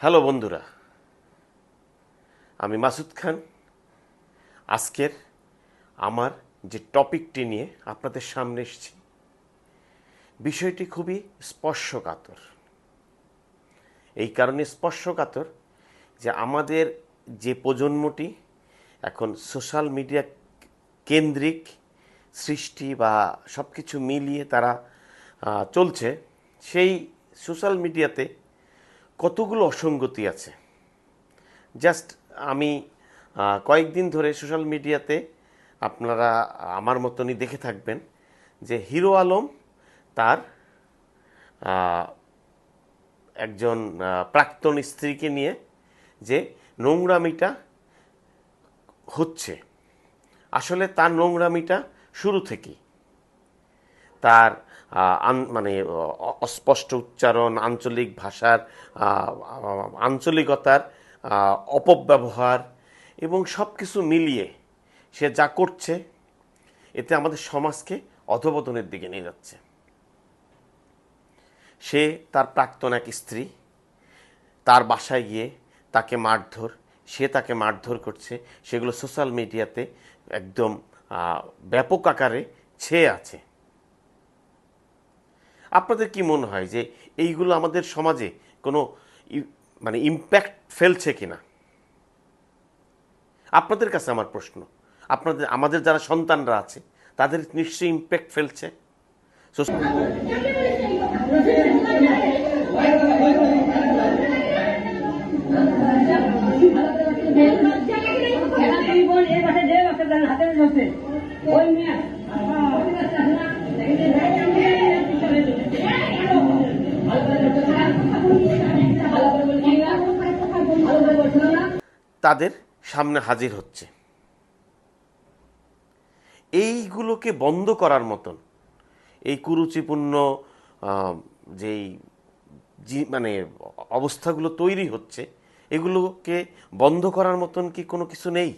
Hello বন্ধুরা, আমি মাসুদ খান। আজকের আমার যে টপিকটি নিয়ে আপনাদের সামনে এসেছি, বিষয়টি খুবই স্পর্শকাতর। এই কারণে স্পর্শকাতর যে আমাদের যে প্রজন্মটি এখন সোশ্যাল মিডিয়া কেন্দ্রিক সৃষ্টি বা সব কিছু মিলিয়ে তারা চলছে, সেই সোশ্যাল মিডিয়াতে কতগুলো অসঙ্গতি আছে। জাস্ট আমি কয়েকদিন ধরে সোশ্যাল মিডিয়াতে আপনারা আমার মতনই দেখে থাকবেন যে হিরো আলম তার একজন প্রাক্তন স্ত্রীকে নিয়ে যে নোংরামিটা হচ্ছে, আসলে তার নোংরামিটা শুরু থেকেই তার মানে অস্পষ্ট উচ্চারণ, আঞ্চলিক ভাষার আঞ্চলিকতার অপব্যবহার এবং সব কিছু মিলিয়ে সে যা করছে, এতে আমাদের সমাজকে অধঃপতনের দিকে নিয়ে যাচ্ছে। সে তার প্রাক্তন এক স্ত্রী, তার বাসায় গিয়ে তাকে মারধর, সে তাকে মারধর করছে, সেগুলো সোশ্যাল মিডিয়াতে একদম ব্যাপক আকারে ছেয়ে আছে। আপনাদের কি মনে হয় যে এইগুলো আমাদের সমাজে কোনো মানে ইম্প্যাক্ট ফেলছে কিনা? আপনাদের কাছে আমার প্রশ্ন, আমাদের যারা সন্তানরা আছে তাদের নিশ্চয়ই ইম্প্যাক্ট ফেলছে। তাদের সামনে হাজির হচ্ছে। এইগুলোকে বন্ধ করার মতন এই কুরুচিপূর্ণ যেই মানে অবস্থাগুলো তৈরি হচ্ছে, এগুলোকে বন্ধ করার মতন কি কোনো কিছু নেই?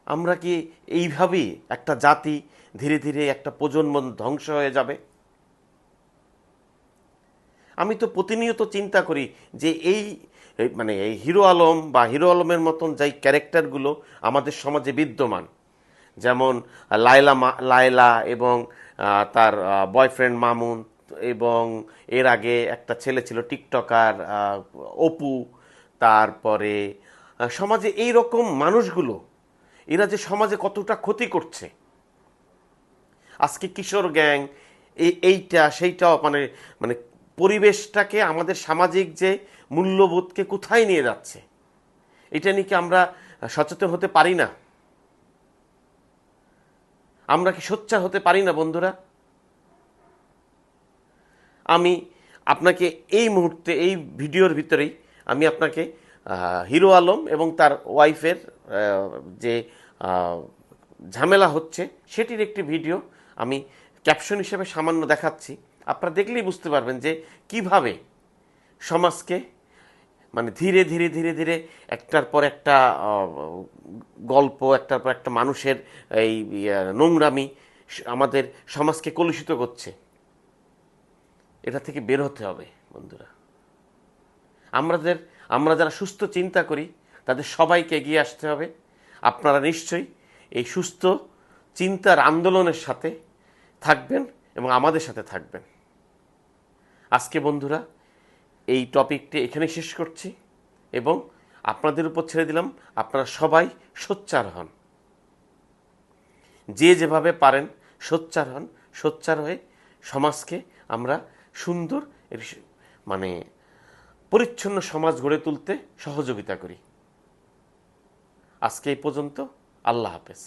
আমরা কি এইভাবেই একটা জাতি ধীরে ধীরে একটা প্রজন্ম ধ্বংস হয়ে যাবে? আমি তো প্রতিনিয়ত চিন্তা করি যে এই মানে এই হিরো আলম বা হিরো আলমের মতন যেই ক্যারেক্টারগুলো আমাদের সমাজে বিদ্যমান, যেমন লায়লা এবং তার বয়ফ্রেন্ড মামুন, এবং এর আগে একটা ছেলে ছিল টিকটকার অপু, তারপরে সমাজে এই রকম মানুষগুলো, এরা যে সমাজে কতটা ক্ষতি করছে। আজকে কিশোর গ্যাং এইটা সেইটাও মানে মানে পরিবেশটাকে, আমাদের সামাজিক যে মূল্যবোধকে কোথায় নিয়ে যাচ্ছে, এটা নিয়ে কি আমরা সচেতন হতে পারি না? আমরা কি সোচ্চার হতে পারি না বন্ধুরা? আমি আপনাকে এই মুহূর্তে এই ভিডিওর ভিতরেই আমি আপনাকে হিরো আলম এবং তার ওয়াইফের যে ঝামেলা হচ্ছে সেটির একটি ভিডিও আমি ক্যাপশন হিসেবে সামান্য দেখাচ্ছি। আপনারা দেখলেই বুঝতে পারবেন যে কিভাবে সমাজকে মানে ধীরে ধীরে ধীরে ধীরে একটার পর একটা গল্প, একটার পর একটা মানুষের এই নোংরামি আমাদের সমাজকে কলুষিত করছে। এটা থেকে বের হতে হবে বন্ধুরা। আমরা যারা সুস্থ চিন্তা করি তাদের সবাইকে এগিয়ে আসতে হবে। আপনারা নিশ্চয়ই এই সুস্থ চিন্তার আন্দোলনের সাথে থাকবেন এবং আমাদের সাথে থাকবেন। আজকে বন্ধুরা এই টপিকটি এখানে শেষ করছি এবং আপনাদের উপর ছেড়ে দিলাম, আপনারা সবাই সোচ্চার হন। যে যেভাবে পারেন সোচ্চার হন, সোচ্চার হয়ে সমাজকে আমরা সুন্দর মানে পরিচ্ছন্ন সমাজ গড়ে তুলতে সহযোগিতা করি। আজকে এই পর্যন্ত। আল্লাহ হাফেজ।